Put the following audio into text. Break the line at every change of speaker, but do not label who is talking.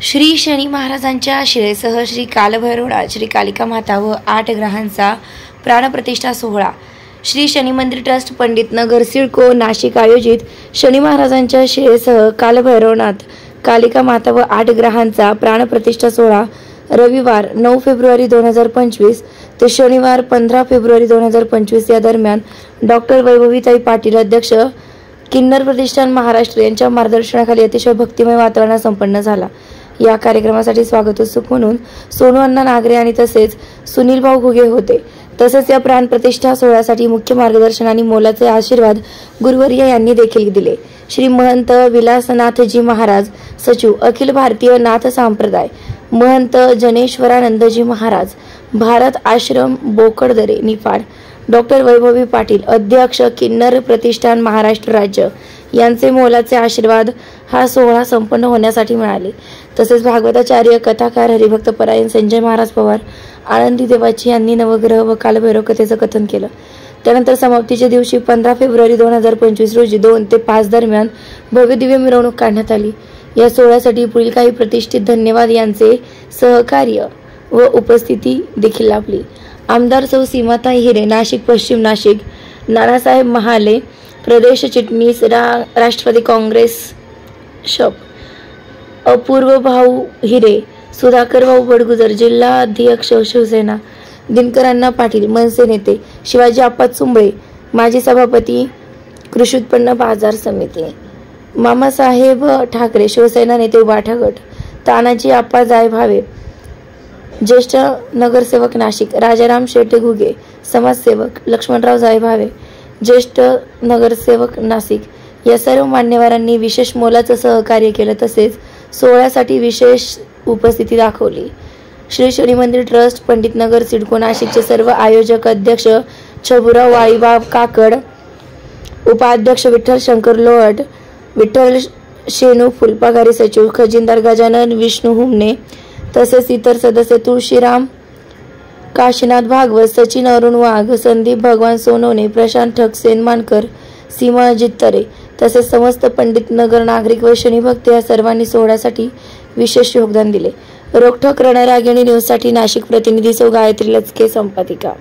श्री शनी महाराजांच्या शिळेसह श्री कालभैरवनाथ, श्री कालिका माता व 8 ग्रहांचा प्राणप्रतिष्ठा सोहळा श्री शनी मंदिर ट्रस्ट पंडित नगर सिडको नाशिक आयोजित शनी महाराजांच्या शिळेसह कालभैरवनाथ, कालिका माता व 8 ग्रहांचा प्राणप्रतिष्ठा सोहळा रविवार 9 फेब्रुवारी 2025 ते शनिवार 15 फेब्रुवारी 2025 या दरम्यान डॉक्टर वैभवीताई पाटील अध्यक्ष किन्नर प्रतिष्ठान महाराष्ट्र यांच्या मार्गदर्शनाखाली अतिशय भक्तिमय वातावरणात संपन्न झाला। या कार्यक्रमासाठी स्वागत उत्सुक म्हणून सोनू अण्णा नागरे आणि तसेच सुनील भाऊ घुगे होते। तसेच या प्राणप्रतिष्ठा सोहळ्यासाठी मुख्य मार्गदर्शन आणि मोलाचे आशीर्वाद गुरुवर्य यांनी देखील दिले। श्री महंत विलासनाथजी महाराज सचिव अखिल भारतीय नाथ संप्रदाय, महंत जनेश्वरानंदजी महाराज भारत आश्रम बोकडदरे निफाड, डॉक्टर वैभवी पाटील अध्यक्ष किन्नर प्रतिष्ठान महाराष्ट्र राज्य यांचे मोलाचे आशीर्वाद हा सोहळा संपन्न होण्यासाठी मिळाले। तसेच भागवताचार्य कथाकार हरिभक्त परायण संजय महाराज पवार आनंदी देवाची यांनी नवग्रह व कालभैरव कथेचं कथन केलं। त्यानंतर समाप्तीच्या दिवशी 15 फेब्रुवारी 2025 रोजी 2 ते 5 दरम्यान भव्य दिव्य मिरवणूक काढण्यात आली। या सोहळ्यासाठी पुढील काही प्रतिष्ठित धन्यवाद यांचे सहकार्य व उपस्थिती देखील लाभली। आमदार सौ सीमाताई हिरे नाशिक पश्चिम नाशिक, नानासाहेब महाले प्रदेश चिटणीस राष्ट्रवादी काँग्रेस शप, अपूर्व भाऊ हिरे, सुधाकर भाऊ बडगुजर जिल्हा अध्यक्ष शिवसेना, दिनकर अण्णा पाटील मनसे नेते, शिवाजी आप्पा चुंबळे माजी सभापती कृषी उत्पन्न बाजार समिती, मामासाहेब ठाकरे शिवसेना नेते उभाटा गट, तानाजी आप्पा जायभावे ज्येष्ठ नगरसेवक नाशिक, राजाराम शेटे घुगे समाजसेवक, लक्ष्मणराव जायभावे ज्येष्ठ नगरसेवक नाशिक या सर्व मान्यवरांनी विशेष मोलाचं सहकार्य केलं। तसेच सोहळ्यासाठी विशेष उपस्थिती दाखवली। श्री शनी मंदिर ट्रस्ट पंडित नगर सिडको नाशिकचे सर्व आयोजक अध्यक्ष छबुराव वाळीबाब काकड, उपाध्यक्ष विठ्ठल शंकर लोहट, विठ्ठल शेनू फुलपागारी सचिव खजिनदार गजानन विष्णू हुमने तसेच इतर सदस्य तुळशीराम काशीनाथ भागवत, सचिन अरुण वाघ, संदीप भगवान सोनवणे, प्रशांत ठक सेनमानकर, सीमा जित्तरे तसेच समस्त पंडित नगर नागरिक व शनिभक्त या सर्वांनी सोहळ्यासाठी विशेष योगदान दिले। रोखठोक रणरागिणी न्यूजसाठी नाशिक प्रतिनिधी सौ गायत्री लचके संपादिका।